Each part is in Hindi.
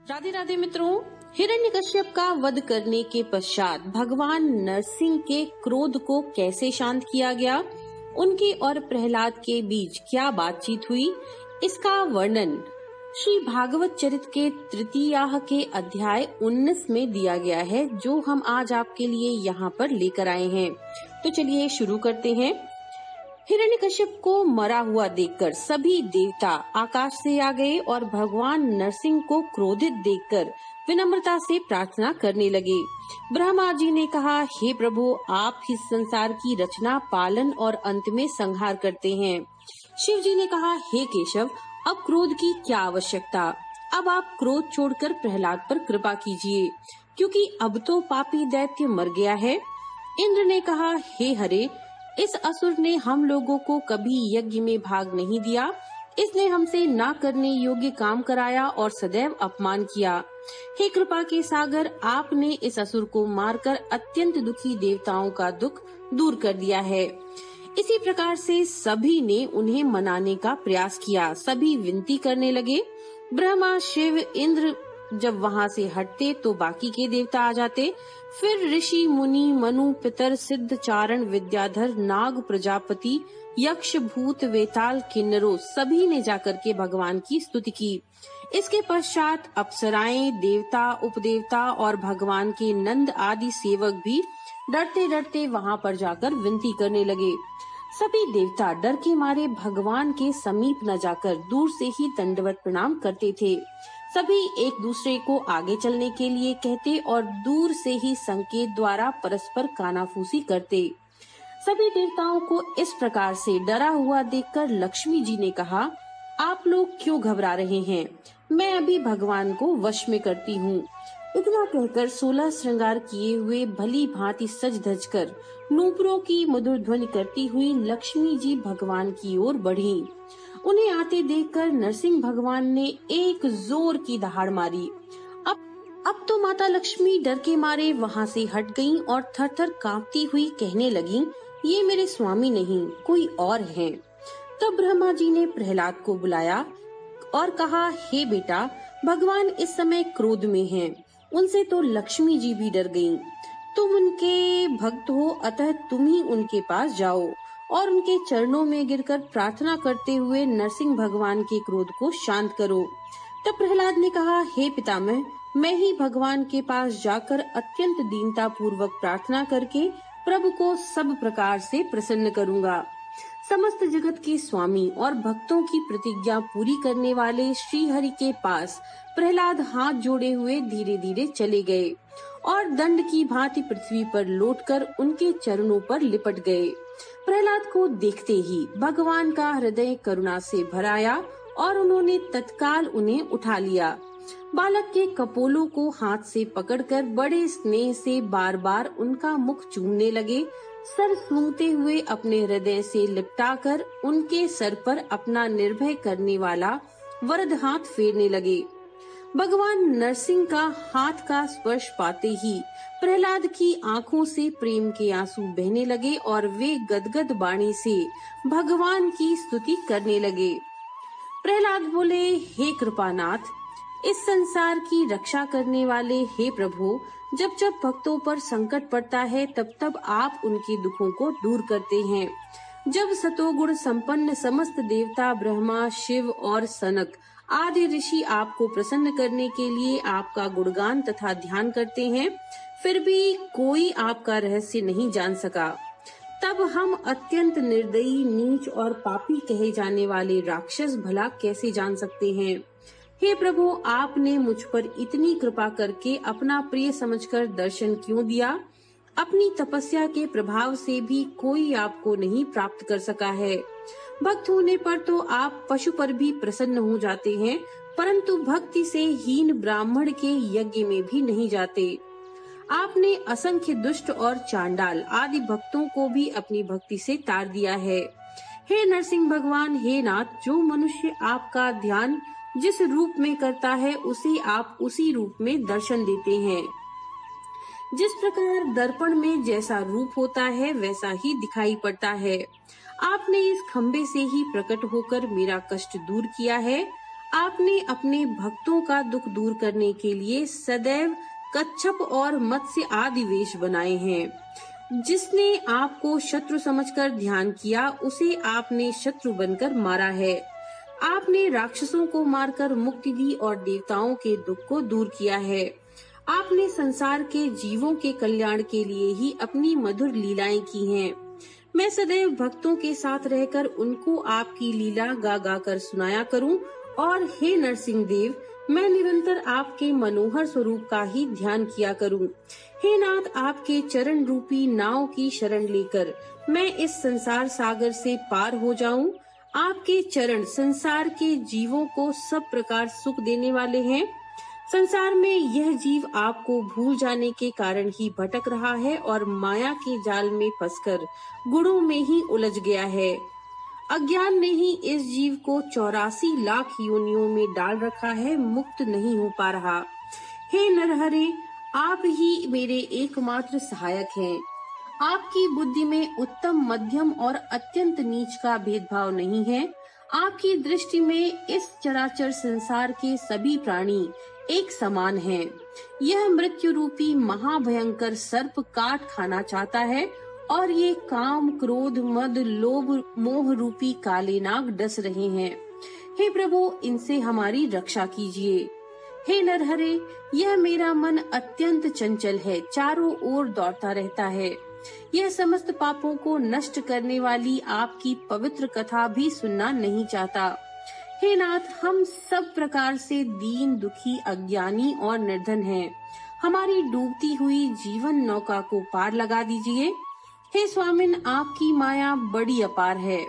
राधे राधे मित्रों, हिरण्यकश्यप का वध करने के पश्चात भगवान नरसिंह के क्रोध को कैसे शांत किया गया, उनके और प्रहलाद के बीच क्या बातचीत हुई, इसका वर्णन श्री भागवत चरित के तृतीयाह के अध्याय 19 में दिया गया है, जो हम आज आपके लिए यहाँ पर लेकर आए हैं। तो चलिए शुरू करते हैं। हिरण्यकश्यप को मरा हुआ देखकर सभी देवता आकाश से आ गए और भगवान नरसिंह को क्रोधित देखकर विनम्रता से प्रार्थना करने लगे। ब्रह्मा जी ने कहा, हे प्रभु, आप इस संसार की रचना, पालन और अंत में संहार करते हैं। शिव जी ने कहा, हे केशव, अब क्रोध की क्या आवश्यकता, अब आप क्रोध छोड़कर प्रहलाद पर कृपा कीजिए, क्योंकि अब तो पापी दैत्य मर गया है। इंद्र ने कहा, हे हरे, इस असुर ने हम लोगों को कभी यज्ञ में भाग नहीं दिया, इसने हमसे ना करने योग्य काम कराया और सदैव अपमान किया। हे कृपा के सागर, आपने इस असुर को मारकर अत्यंत दुखी देवताओं का दुख दूर कर दिया है। इसी प्रकार से सभी ने उन्हें मनाने का प्रयास किया। सभी विनती करने लगे। ब्रह्मा, शिव, इंद्र जब वहाँ से हटते तो बाकी के देवता आ जाते। फिर ऋषि, मुनि, मनु, पितर, सिद्ध, चारण, विद्याधर, नाग, प्रजापति, यक्ष, भूत, वेताल, किन्नरों सभी ने जाकर के भगवान की स्तुति की। इसके पश्चात अप्सराएं, देवता, उपदेवता और भगवान के नंद आदि सेवक भी डरते डरते वहाँ पर जाकर विनती करने लगे। सभी देवता डर के मारे भगवान के समीप न जाकर दूर से ही दंडवत प्रणाम करते थे। सभी एक दूसरे को आगे चलने के लिए कहते और दूर से ही संकेत द्वारा परस्पर कानाफूसी करते। सभी देवताओं को इस प्रकार से डरा हुआ देखकर लक्ष्मी जी ने कहा, आप लोग क्यों घबरा रहे हैं, मैं अभी भगवान को वश में करती हूँ। इतना कहकर 16 श्रृंगार किए हुए भली भांति सज धज कर नूपुरों की मधुर ध्वनि करती हुई लक्ष्मी जी भगवान की ओर बढ़ी। उन्हें आते देखकर नरसिंह भगवान ने एक जोर की दहाड़ मारी। अब तो माता लक्ष्मी डर के मारे वहाँ से हट गईं और थर थर कांपती हुई कहने लगीं, ये मेरे स्वामी नहीं, कोई और हैं। तब ब्रह्मा जी ने प्रहलाद को बुलाया और कहा, हे बेटा, भगवान इस समय क्रोध में हैं, उनसे तो लक्ष्मी जी भी डर गईं। तुम उनके भक्त हो, अतः तुम ही उनके पास जाओ और उनके चरणों में गिरकर प्रार्थना करते हुए नरसिंह भगवान के क्रोध को शांत करो। तब प्रहलाद ने कहा, हे पितामह, मैं ही भगवान के पास जाकर अत्यंत दीनता पूर्वक प्रार्थना करके प्रभु को सब प्रकार से प्रसन्न करूंगा। समस्त जगत के स्वामी और भक्तों की प्रतिज्ञा पूरी करने वाले श्री हरि के पास प्रहलाद हाथ जोड़े हुए धीरे धीरे चले गए और दंड की भांति पृथ्वी पर लौटकर उनके चरणों पर लिपट गए। प्रहलाद को देखते ही भगवान का हृदय करुणा से भर आया और उन्होंने तत्काल उन्हें उठा लिया। बालक के कपोलों को हाथ से पकड़कर बड़े स्नेह से बार बार उनका मुख चूमने लगे। सर सूंघते हुए अपने हृदय से लिपटाकर उनके सर पर अपना निर्भय करने वाला वरद हाथ फेरने लगे। भगवान नरसिंह का हाथ का स्पर्श पाते ही प्रहलाद की आंखों से प्रेम के आंसू बहने लगे और वे गदगद वाणी से भगवान की स्तुति करने लगे। प्रहलाद बोले, हे कृपानाथ, इस संसार की रक्षा करने वाले हे प्रभु, जब जब भक्तों पर संकट पड़ता है तब तब आप उनके दुखों को दूर करते हैं। जब सतोगुण संपन्न समस्त देवता ब्रह्मा, शिव और सनक आदि ऋषि आपको प्रसन्न करने के लिए आपका गुणगान तथा ध्यान करते हैं, फिर भी कोई आपका रहस्य नहीं जान सका, तब हम अत्यंत निर्दयी, नीच और पापी कहे जाने वाले राक्षस भला कैसे जान सकते हैं। हे प्रभु, आपने मुझ पर इतनी कृपा करके अपना प्रिय समझकर दर्शन क्यों दिया। अपनी तपस्या के प्रभाव से भी कोई आपको नहीं प्राप्त कर सका है। भक्त होने पर तो आप पशु पर भी प्रसन्न हो जाते हैं, परंतु भक्ति से हीन ब्राह्मण के यज्ञ में भी नहीं जाते। आपने असंख्य दुष्ट और चांडाल आदि भक्तों को भी अपनी भक्ति से तार दिया है। हे नरसिंह भगवान, हे नाथ, जो मनुष्य आपका ध्यान जिस रूप में करता है उसे आप उसी रूप में दर्शन देते हैं। जिस प्रकार दर्पण में जैसा रूप होता है वैसा ही दिखाई पड़ता है। आपने इस खंबे से ही प्रकट होकर मेरा कष्ट दूर किया है। आपने अपने भक्तों का दुख दूर करने के लिए सदैव कच्छप और मत्स्य आदि वेश बनाए हैं। जिसने आपको शत्रु समझकर ध्यान किया, उसे आपने शत्रु बनकर मारा है। आपने राक्षसों को मारकर मुक्ति दी और देवताओं के दुख को दूर किया है। आपने संसार के जीवों के कल्याण के लिए ही अपनी मधुर लीलाएं की हैं। मैं सदैव भक्तों के साथ रहकर उनको आपकी लीला गा गा कर सुनाया करूं, और हे नरसिंह देव, मैं निरंतर आपके मनोहर स्वरूप का ही ध्यान किया करूं। हे नाथ, आपके चरण रूपी नाव की शरण लेकर मैं इस संसार सागर से पार हो जाऊं। आपके चरण संसार के जीवों को सब प्रकार सुख देने वाले हैं। संसार में यह जीव आपको भूल जाने के कारण ही भटक रहा है और माया के जाल में फंसकर गुणों में ही उलझ गया है। अज्ञान ने ही इस जीव को 84 लाख योनियों में डाल रखा है, मुक्त नहीं हो पा रहा। हे नरहरे, आप ही मेरे एकमात्र सहायक हैं। आपकी बुद्धि में उत्तम, मध्यम और अत्यंत नीच का भेदभाव नहीं है। आपकी दृष्टि में इस चराचर संसार के सभी प्राणी एक समान हैं। यह मृत्यु रूपी महाभयंकर सर्प काट खाना चाहता है और ये काम, क्रोध, मद, लोभ, मोह रूपी काले नाग डस रहे हैं। हे प्रभु, इनसे हमारी रक्षा कीजिए। हे नरहरे, यह मेरा मन अत्यंत चंचल है, चारों ओर दौड़ता रहता है। यह समस्त पापों को नष्ट करने वाली आपकी पवित्र कथा भी सुनना नहीं चाहता। हे नाथ, हम सब प्रकार से दीन, दुखी, अज्ञानी और निर्धन हैं। हमारी डूबती हुई जीवन नौका को पार लगा दीजिए। हे स्वामिन, आपकी माया बड़ी अपार है।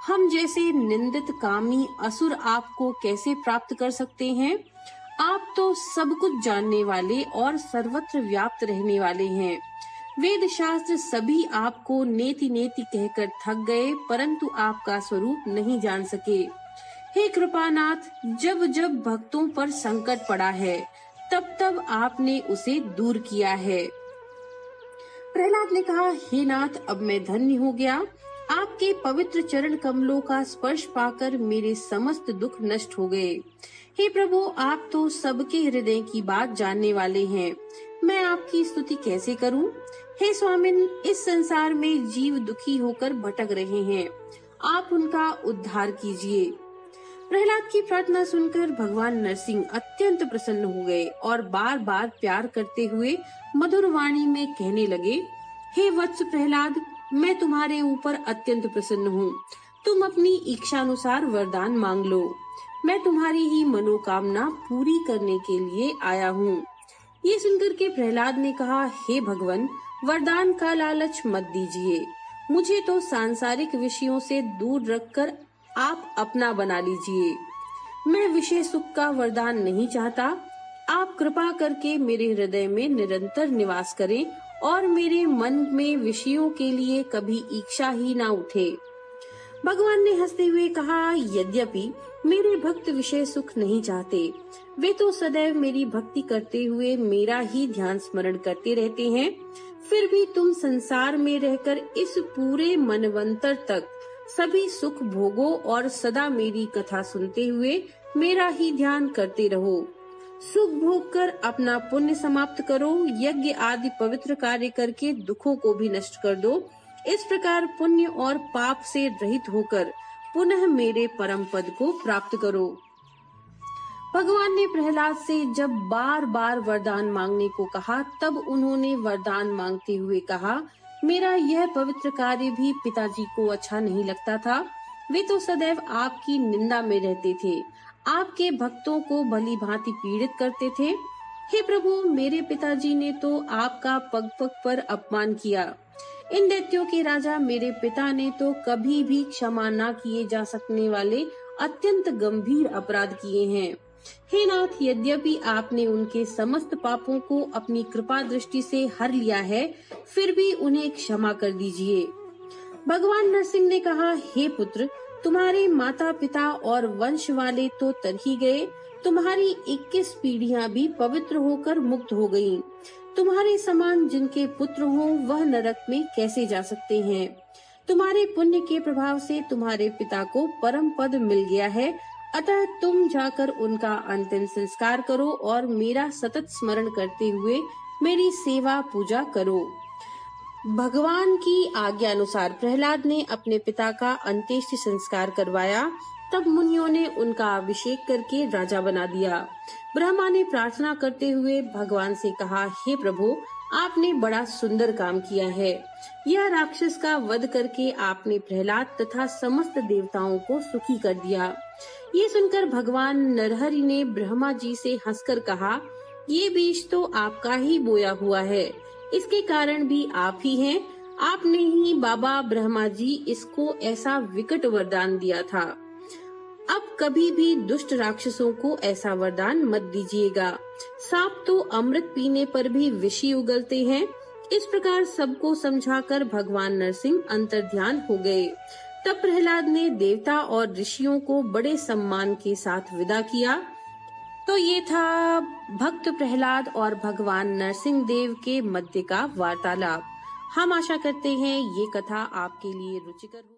हम जैसे निंदित कामी असुर आपको कैसे प्राप्त कर सकते हैं? आप तो सब कुछ जानने वाले और सर्वत्र व्याप्त रहने वाले हैं। वेद शास्त्र सभी आपको नेति नेति कहकर थक गए, परंतु आपका स्वरूप नहीं जान सके। हे कृपानाथ, जब जब भक्तों पर संकट पड़ा है, तब तब आपने उसे दूर किया है। प्रहलाद ने कहा, हे नाथ, अब मैं धन्य हो गया। आपके पवित्र चरण कमलों का स्पर्श पाकर मेरे समस्त दुख नष्ट हो गए। हे प्रभु, आप तो सबके हृदय की बात जानने वाले हैं। मैं आपकी स्तुति कैसे करूं? हे स्वामिन, इस संसार में जीव दुखी होकर भटक रहे हैं, आप उनका उद्धार कीजिए। प्रहलाद की प्रार्थना सुनकर भगवान नरसिंह अत्यंत प्रसन्न हो गए और बार बार प्यार करते हुए मधुर वाणी में कहने लगे, हे वत्स प्रहलाद, मैं तुम्हारे ऊपर अत्यंत प्रसन्न हूँ। तुम अपनी इच्छानुसार वरदान मांग लो। मैं तुम्हारी ही मनोकामना पूरी करने के लिए आया हूँ। ये सुनकर के प्रहलाद ने कहा, हे भगवान, वरदान का लालच मत दीजिए। मुझे तो सांसारिक विषयों से दूर रखकर आप अपना बना लीजिए। मैं विषय सुख का वरदान नहीं चाहता। आप कृपा करके मेरे हृदय में निरंतर निवास करें और मेरे मन में विषयों के लिए कभी इच्छा ही ना उठे। भगवान ने हंसते हुए कहा, यद्यपि मेरे भक्त विषय सुख नहीं चाहते, वे तो सदैव मेरी भक्ति करते हुए मेरा ही ध्यान स्मरण करते रहते हैं। फिर भी तुम संसार में रहकर इस पूरे मनवंतर तक सभी सुख भोगो और सदा मेरी कथा सुनते हुए मेरा ही ध्यान करते रहो। सुख भोग कर अपना पुण्य समाप्त करो, यज्ञ आदि पवित्र कार्य करके दुखों को भी नष्ट कर दो। इस प्रकार पुण्य और पाप से रहित होकर पुनः मेरे परम पद को प्राप्त करो। भगवान ने प्रहलाद से जब बार बार वरदान मांगने को कहा, तब उन्होंने वरदान मांगते हुए कहा, मेरा यह पवित्र कार्य भी पिताजी को अच्छा नहीं लगता था। वे तो सदैव आपकी निंदा में रहते थे, आपके भक्तों को भली भांति पीड़ित करते थे। हे प्रभु, मेरे पिताजी ने तो आपका पग पग पर अपमान किया। इन दैत्यों के राजा मेरे पिता ने तो कभी भी क्षमा न किए जा सकने वाले अत्यंत गंभीर अपराध किए हैं। हे नाथ, यद्यपि आपने उनके समस्त पापों को अपनी कृपा दृष्टि से हर लिया है, फिर भी उन्हें क्षमा कर दीजिए। भगवान नरसिंह ने कहा, हे पुत्र, तुम्हारे माता पिता और वंश वाले तो तर ही गए, तुम्हारी 21 पीढ़ियां भी पवित्र होकर मुक्त हो गयीं। तुम्हारे समान जिनके पुत्र हों, वह नरक में कैसे जा सकते हैं? तुम्हारे पुण्य के प्रभाव से तुम्हारे पिता को परम पद मिल गया है। अतः तुम जाकर उनका अंतिम संस्कार करो और मेरा सतत स्मरण करते हुए मेरी सेवा पूजा करो। भगवान की आज्ञा अनुसार प्रहलाद ने अपने पिता का अंत्येष्टि संस्कार करवाया। तब मुनियों ने उनका अभिषेक करके राजा बना दिया। ब्रह्मा ने प्रार्थना करते हुए भगवान से कहा, हे प्रभु, आपने बड़ा सुंदर काम किया है। यह राक्षस का वध करके आपने प्रहलाद तथा समस्त देवताओं को सुखी कर दिया। ये सुनकर भगवान नरहरि ने ब्रह्मा जी से हंसकर कहा, ये बीज तो आपका ही बोया हुआ है, इसके कारण भी आप ही हैं। आपने ही बाबा ब्रह्मा जी इसको ऐसा विकट वरदान दिया था। अब कभी भी दुष्ट राक्षसों को ऐसा वरदान मत दीजिएगा। सांप तो अमृत पीने पर भी विषी उगलते हैं। इस प्रकार सबको समझाकर भगवान नरसिंह अंतर्ध्यान हो गए। तब प्रहलाद ने देवता और ऋषियों को बड़े सम्मान के साथ विदा किया। तो ये था भक्त प्रहलाद और भगवान नरसिंह देव के मध्य का वार्तालाप। हम आशा करते हैं ये कथा आपके लिए रुचिकर हो।